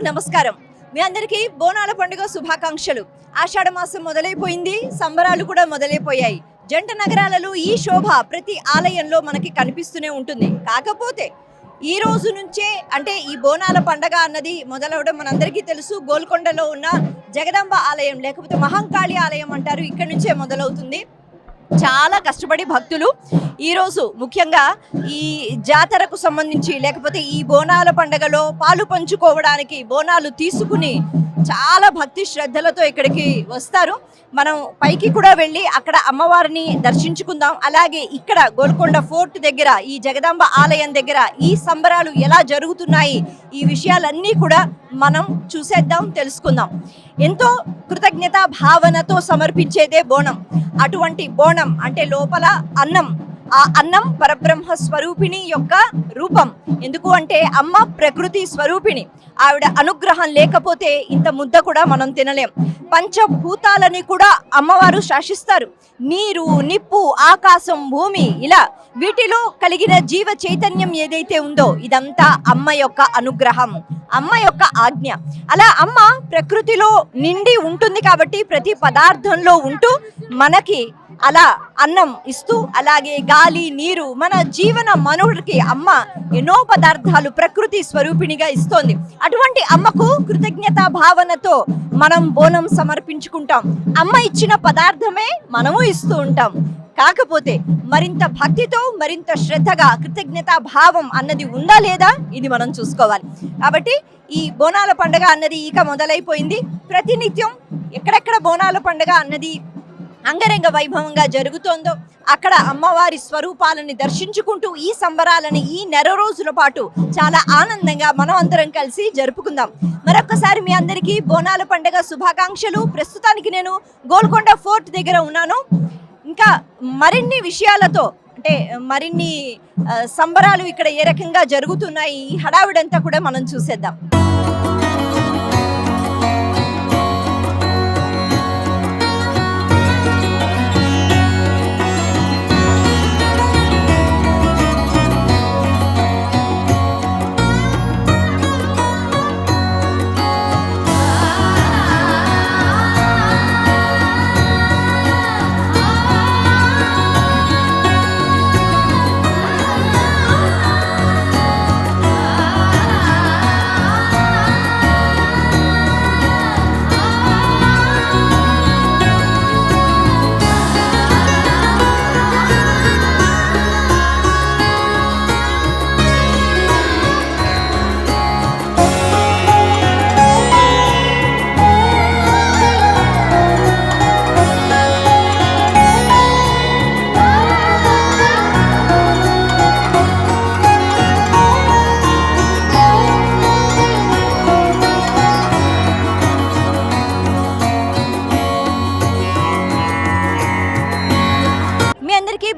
నమస్కారం. మీ అందరికీ బోనాల పండుగ శుభాకాంక్షలు. ఆషాఢ మాసం మొదలైపోయింది, సంబరాలు కూడా మొదలైపోయాయి. జంట నగరాలలో ఈ శోభ ప్రతి ఆలయంలో మనకి కనిపిస్తూనే ఉంటుంది. కాకపోతే ఈ రోజు నుంచే అంటే ఈ బోనాల పండగ అన్నది మొదలవడం మనందరికీ తెలుసు. గోల్కొండలో ఉన్న జగదంబ ఆలయం లేకపోతే మహంకాళి ఆలయం అంటారు, ఇక్కడ నుంచే మొదలవుతుంది. చాలా కష్టపడి భక్తులు ఈరోజు ముఖ్యంగా ఈ జాతరకు సంబంధించి లేకపోతే ఈ బోనాల పండుగలో పాలు పంచుకోవడానికి బోనాలు తీసుకుని చాలా భక్తి శ్రద్ధలతో ఇక్కడికి వస్తారు. మనం పైకి కూడా వెళ్ళి అక్కడ అమ్మవారిని దర్శించుకుందాం. అలాగే ఇక్కడ గోల్కొండ ఫోర్ట్ దగ్గర ఈ జగదాంబ ఆలయం దగ్గర ఈ సంబరాలు ఎలా జరుగుతున్నాయి, ఈ విషయాలన్నీ కూడా మనం చూసేద్దాం, తెలుసుకుందాం. ఎంతో కృతజ్ఞత భావనతో సమర్పించేదే బోనం. అటువంటి బోనం అంటే లోపల అన్నం, ఆ అన్నం పరబ్రహ్మ స్వరూపిణి యొక్క రూపం. ఎందుకు అంటే అమ్మ ప్రకృతి స్వరూపిణి. ఆవిడ అనుగ్రహం లేకపోతే ఇంత ముద్ద కూడా మనం తినలేం. పంచభూతాలని కూడా అమ్మవారు శాసిస్తారు. నీరు, నిప్పు, ఆకాశం, భూమి, ఇలా వీటిలో కలిగిన జీవ చైతన్యం ఏదైతే ఉందో ఇదంతా అమ్మ యొక్క అనుగ్రహం, అమ్మ యొక్క ఆజ్ఞ. అలా అమ్మ ప్రకృతిలో నిండి ఉంటుంది కాబట్టి ప్రతి పదార్థంలో ఉంటూ మనకి అలా అన్నం ఇస్తూ, అలాగే గాలి, నీరు, మన జీవన మనుడికి అమ్మ ఎన్నో పదార్థాలు ప్రకృతి స్వరూపిణిగా ఇస్తోంది. అటువంటి అమ్మకు కృతజ్ఞతా భావనతో మనం బోనం సమర్పించుకుంటాం. అమ్మ ఇచ్చిన పదార్థమే మనము ఇస్తూ ఉంటాం. కాకపోతే మరింత భక్తితో, మరింత శ్రద్ధగా కృతజ్ఞతా భావం అన్నది ఉందా లేదా ఇది మనం చూసుకోవాలి. కాబట్టి ఈ బోనాల పండుగ అన్నది ఇక మొదలైపోయింది. ప్రతినిత్యం ఎక్కడెక్కడ బోనాల పండుగ అన్నది అంగరంగ వైభవంగా జరుగుతోందో అక్కడ అమ్మవారి స్వరూపాలని దర్శించుకుంటూ ఈ సంబరాలని ఈ నెల రోజుల పాటు చాలా ఆనందంగా మనం అందరం కలిసి జరుపుకుందాం. మరొక్కసారి మీ అందరికీ బోనాల పండుగ శుభాకాంక్షలు. ప్రస్తుతానికి నేను గోల్కొండ ఫోర్ట్ దగ్గర ఉన్నాను. ఇంకా మరిన్ని విషయాలతో అంటే మరిన్ని సంబరాలు ఇక్కడ ఏ రకంగా జరుగుతున్నాయి, ఈ హడావిడంతా కూడా మనం చూసేద్దాం.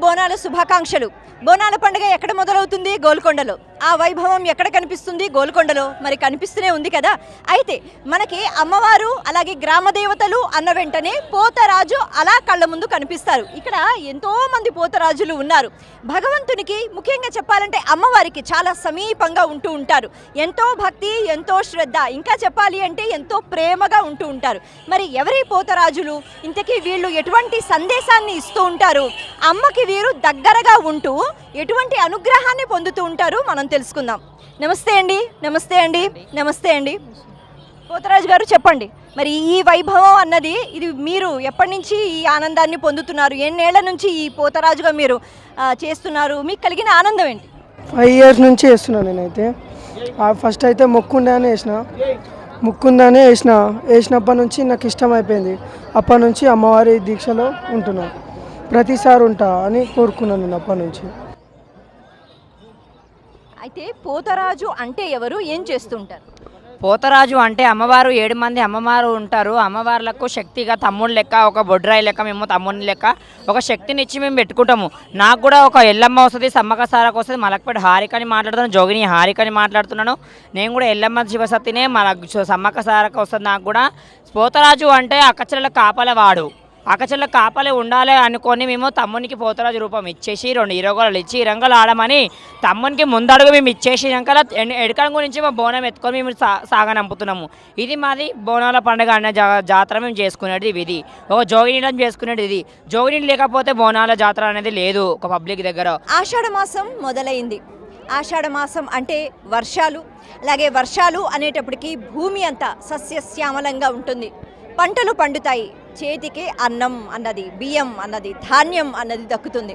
బోనాల శుభాకాంక్షలు. బోనాల పండుగ ఎక్కడ మొదలవుతుంది? గోల్కొండలో. ఆ వైభవం ఎక్కడ కనిపిస్తుంది? గోల్కొండలో. మరి కనిపిస్తూనే ఉంది కదా. అయితే మనకి అమ్మవారు అలాగే గ్రామ దేవతలు అన్న వెంటనే పోతరాజు అలా కళ్ళ ముందు కనిపిస్తారు. ఇక్కడ ఎంతో మంది పోతరాజులు ఉన్నారు. భగవంతునికి ముఖ్యంగా చెప్పాలంటే అమ్మవారికి చాలా సమీపంగా ఉంటూ ఉంటారు. ఎంతో భక్తి, ఎంతో శ్రద్ధ, ఇంకా చెప్పాలి అంటే ఎంతో ప్రేమగా ఉంటూ ఉంటారు. మరి ఎవరి పోతరాజులు? ఇంతకీ వీళ్ళు ఎటువంటి సందేశాన్ని ఇస్తూ ఉంటారు? అమ్మకి వీరు దగ్గరగా ఉంటూ ఎటువంటి అనుగ్రహాన్ని పొందుతూ ఉంటారు మనం తెలుసుకుందాం. నమస్తే అండి. నమస్తే అండి. నమస్తే అండి. పోతరాజు గారు చెప్పండి, మరి ఈ వైభవం అన్నది ఇది మీరు ఎప్పటి నుంచి ఈ ఆనందాన్ని పొందుతున్నారు? ఎన్నేళ్ల నుంచి ఈ పోతరాజుగా మీరు చేస్తున్నారు? మీకు కలిగిన ఆనందం ఏంటి? 5 years నుంచి వేస్తున్నాను నేనైతే. ఫస్ట్ అయితే మొక్కుండానే వేసినప్పటి నుంచి నాకు ఇష్టం అయిపోయింది. అప్పటి నుంచి అమ్మవారి దీక్షలో ఉంటున్నాను. ప్రతిసారి ఉంటా అని కోరుకున్నాను నేను అప్పటి నుంచి. అయితే పోతరాజు అంటే ఎవరు, ఏం చేస్తుంటారు? పోతరాజు అంటే అమ్మవారు 7 మంది అమ్మవారు ఉంటారు. అమ్మవార్లకు శక్తిగా తమ్ముడు లెక్క, ఒక బొడ్రాయి లెక్క, మేము తమ్ముడిని లెక్క ఒక శక్తిని ఇచ్చి మేము పెట్టుకుంటాము. నాకు కూడా ఒక ఎల్లమ్మ వస్తుంది, సమ్మక్క సారకు వస్తుంది. మలక్పేట హారికని మాట్లాడుతున్నాను, జోగిని హారికని మాట్లాడుతున్నాను. నేను కూడా ఎల్లమ్మ శివసత్తినే, మన సమ్మక్క సారకు వస్తుంది. నాకు కూడా పోతరాజు అంటే అక్కచెల్లెల కాపలవాడు. అక్కచెల్ల కాపలే ఉండాలి అనుకొని మేము తమ్మునికి పోతరాజు రూపం ఇచ్చేసి 2 ఇరగోలు ఇచ్చి ఇరంగలు ఆడమని తమ్మునికి ముందడుగు మేము ఇచ్చేసి వెనకాల ఎడకడ గురించి మా బోనం ఎత్తుకొని మేము సాగనంపుతున్నాము. ఇది మాది బోనాల పండుగ అనే జాతర మేము చేసుకునేది ఇది. ఒక జోగినీలం చేసుకునేది ఇది. జోగిని లేకపోతే బోనాల జాతర అనేది లేదు ఒక పబ్లిక్ దగ్గర. ఆషాఢ మాసం మొదలైంది. ఆషాఢ మాసం అంటే వర్షాలు, అలాగే వర్షాలు అనేటప్పటికీ భూమి అంతా సస్యశ్యామలంగా ఉంటుంది, పంటలు పండుతాయి, చేతికి అన్నం అన్నది, బియ్యం అన్నది, ధాన్యం అన్నది దక్కుతుంది.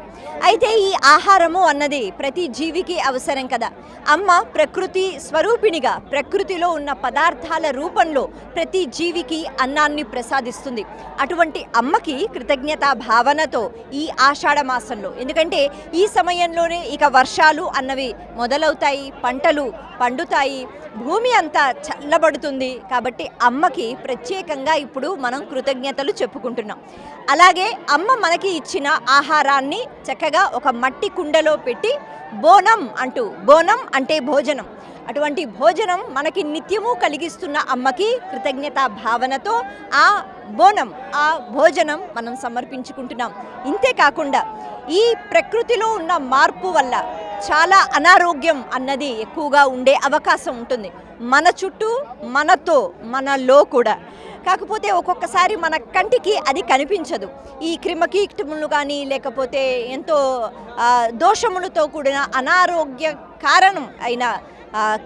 అయితే ఈ ఆహారము అన్నది ప్రతి జీవికి అవసరం కదా. అమ్మ ప్రకృతి స్వరూపిణిగా ప్రకృతిలో ఉన్న పదార్థాల రూపంలో ప్రతి జీవికి అన్నాన్ని ప్రసాదిస్తుంది. అటువంటి అమ్మకి కృతజ్ఞతా భావనతో ఈ ఆషాఢ మాసంలో, ఎందుకంటే ఈ సమయంలోనే ఇక వర్షాలు అన్నవి మొదలవుతాయి, పంటలు పండుతాయి, భూమి అంతా చల్లబడుతుంది. కాబట్టి అమ్మకి ప్రత్యేకంగా ఇప్పుడు మనం కృతజ్ఞతలు చెప్పుకుంటున్నాం. అలాగే అమ్మ మనకి ఇచ్చిన ఆహారాన్ని చక్కగా ఒక మట్టి కుండలో పెట్టి బోనం అంటూ, బోనం అంటే భోజనం, అటువంటి భోజనం మనకి నిత్యము కలిగిస్తున్న అమ్మకి కృతజ్ఞతా భావనతో ఆ బోనం, ఆ భోజనం మనం సమర్పించుకుంటున్నాం. ఇంతేకాకుండా ఈ ప్రకృతిలో ఉన్న మార్పు వల్ల చాలా అనారోగ్యం అన్నది ఎక్కువగా ఉండే అవకాశం ఉంటుంది, మన చుట్టూ, మనతో, మనలో కూడా. కాకపోతే ఒక్కొక్కసారి మన కంటికి అది కనిపించదు. ఈ క్రిమకీటములు కానీ లేకపోతే ఎంతో దోషములతో కూడిన అనారోగ్య కారణం అయిన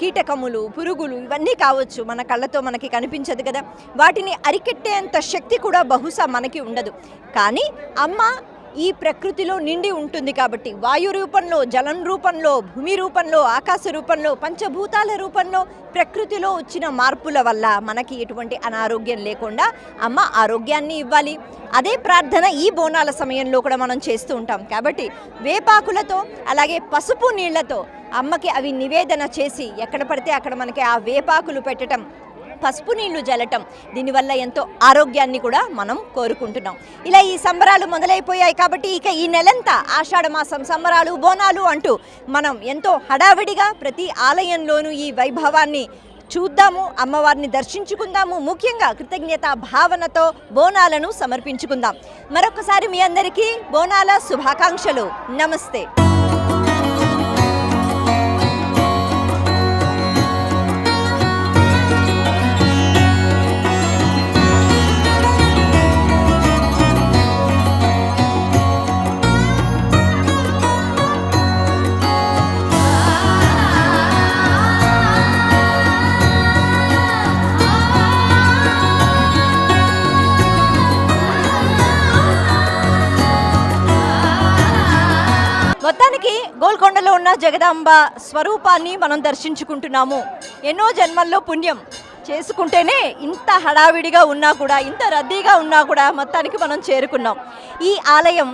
కీటకములు, పురుగులు ఇవన్నీ కావచ్చు, మన కళ్ళతో మనకి కనిపించదు కదా. వాటిని అరికెట్టేంత శక్తి కూడా బహుశా మనకి ఉండదు. కానీ అమ్మ ఈ ప్రకృతిలో నిండి ఉంటుంది కాబట్టి వాయు రూపంలో, జలం రూపంలో, భూమి రూపంలో, ఆకాశ రూపంలో, పంచభూతాల రూపంలో ప్రకృతిలో వచ్చిన మార్పుల వల్ల మనకి ఎటువంటి అనారోగ్యం లేకుండా అమ్మ ఆరోగ్యాన్ని ఇవ్వాలి. అదే ప్రార్థన ఈ బోనాల సమయంలో కూడా మనం చేస్తూ ఉంటాం. కాబట్టి వేపాకులతో అలాగే పసుపు నీళ్లతో అమ్మకి అవి నివేదన చేసి ఎక్కడ పడితే అక్కడ మనకి ఆ వేపాకులు పెట్టడం, పసుపు నీళ్లు జల్లటం, దీనివల్ల ఎంతో ఆరోగ్యాన్ని కూడా మనం కోరుకుంటున్నాం. ఇలా ఈ సంబరాలు మొదలైపోయాయి కాబట్టి ఇక ఈ నెలంతా ఆషాఢ మాసం సంబరాలు, బోనాలు అంటూ మనం ఎంతో హడావిడిగా ప్రతి ఆలయంలోనూ ఈ వైభవాన్ని చూద్దాము, అమ్మవారిని దర్శించుకుందాము. ముఖ్యంగా కృతజ్ఞతా భావనతో బోనాలను సమర్పించుకుందాం. మరొకసారి మీ అందరికీ బోనాల శుభాకాంక్షలు. నమస్తే. మొత్తానికి గోల్కొండలో ఉన్న జగదాంబ స్వరూపాన్ని మనం దర్శించుకుంటున్నాము. ఎన్నో జన్మల్లో పుణ్యం చేసుకుంటేనే ఇంత హడావిడిగా ఉన్నా కూడా, ఇంత రద్దీగా ఉన్నా కూడా మొత్తానికి మనం చేరుకున్నాం. ఈ ఆలయం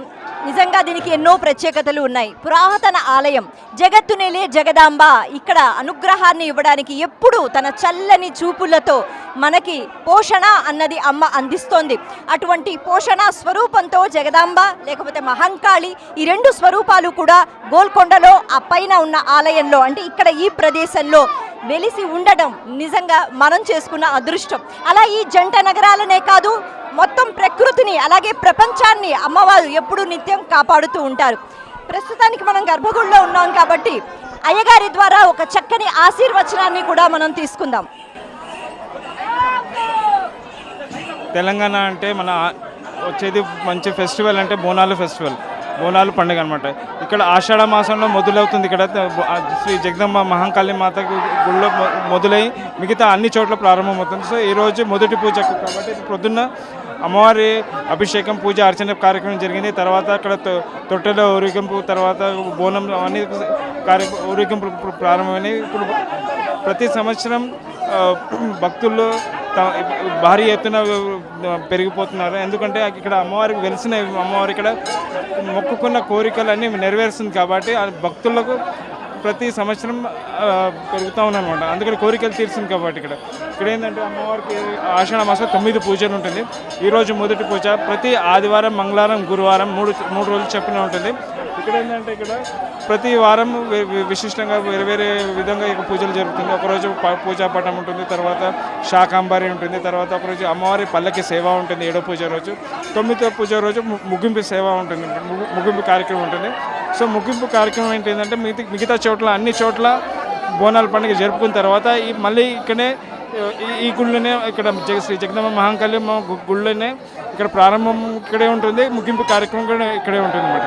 నిజంగా దీనికి ఎన్నో ప్రత్యేకతలు ఉన్నాయి. పురాతన ఆలయం, జగత్తునేలే జగదాంబ ఇక్కడ అనుగ్రహాన్ని ఇవ్వడానికి ఎప్పుడూ తన చల్లని చూపులతో మనకి పోషణ అన్నది అమ్మ అందిస్తోంది. అటువంటి పోషణ స్వరూపంతో జగదాంబ లేకపోతే మహంకాళి, ఈ 2 స్వరూపాలు కూడా గోల్కొండలో ఆ పైన ఉన్న ఆలయంలో, అంటే ఇక్కడ ఈ ప్రదేశంలో వెలిసి ఉండడం నిజంగా మనం చేసుకున్న అదృష్టం. అలా ఈ జంట నగరాలనే కాదు, మొత్తం ప్రకృతిని అలాగే ప్రపంచాన్ని అమ్మవారు ఎప్పుడూ నిత్యం కాపాడుతూ ఉంటారు. ప్రస్తుతానికి మనం గర్భగుడిలో ఉన్నాం కాబట్టి అయ్యగారి ద్వారా ఒక చక్కని ఆశీర్వచనాన్ని కూడా మనం తీసుకుందాం. తెలంగాణ అంటే మన వచ్చేది మంచి ఫెస్టివల్ అంటే బోనాలు ఫెస్టివల్, బోనాలు పండుగ అనమాట. ఇక్కడ ఆషాఢ మాసంలో మొదలవుతుంది. ఇక్కడ శ్రీ జగదంబ మహంకాళి మాత గుళ్ళో మొదలై మిగతా అన్ని చోట్ల ప్రారంభమవుతుంది. సో ఈరోజు మొదటి పూజ కాబట్టి పొద్దున్న అమ్మవారి అభిషేకం, పూజ, అర్చన కార్యక్రమం జరిగింది. తర్వాత అక్కడ తొట్టెల ఊరేగింపు, తర్వాత బోనం అన్ని ఊరేగింపు ప్రారంభమైనవి. ఇప్పుడు ప్రతి సంవత్సరం భక్తుల్లో భారీ ఎత్తున పెరిగిపోతున్నారు. ఎందుకంటే ఇక్కడ అమ్మవారికి వెలిసిన అమ్మవారి ఇక్కడ మొక్కుకున్న కోరికలన్నీ నెరవేరుస్తుంది కాబట్టి భక్తులకు ప్రతి సంవత్సరం పెరుగుతూ ఉన్నారనమాట. అందుకని కోరికలు తీర్చింది కాబట్టి ఇక్కడ ఏంటంటే అమ్మవారికి ఆషాఢ మాసం 9 పూజలు ఉంటుంది. ఈరోజు మొదటి పూజ. ప్రతి ఆదివారం, మంగళవారం, గురువారం 3 రోజులు చెప్పిన ఉంటుంది. ఇక్కడ ఏంటంటే ఇక్కడ ప్రతి వారం విశిష్టంగా వేరే వేరే విధంగా ఇక పూజలు జరుగుతుంది. ఒకరోజు పూజాపటం ఉంటుంది, తర్వాత శాకాంబరి ఉంటుంది, తర్వాత ఒకరోజు అమ్మవారి పల్లకి సేవ ఉంటుంది 7వ పూజ రోజు. 9వ పూజ రోజు ముగింపు సేవ ఉంటుంది, ముగింపు కార్యక్రమం ఉంటుంది. సో ముగింపు కార్యక్రమం ఏంటంటే మిగతా చోట్ల అన్ని చోట్ల బోనాల పండుగ జరుపుకున్న తర్వాత మళ్ళీ ఇక్కడనే ఈ గుళ్ళనే ఇక్కడ శ్రీ జగదంబ మహంకాళి గుళ్ళనే ఇక్కడ ప్రారంభం ఇక్కడే ఉంటుంది, ముగింపు కార్యక్రమం కూడా ఇక్కడే ఉంటుంది అన్నమాట.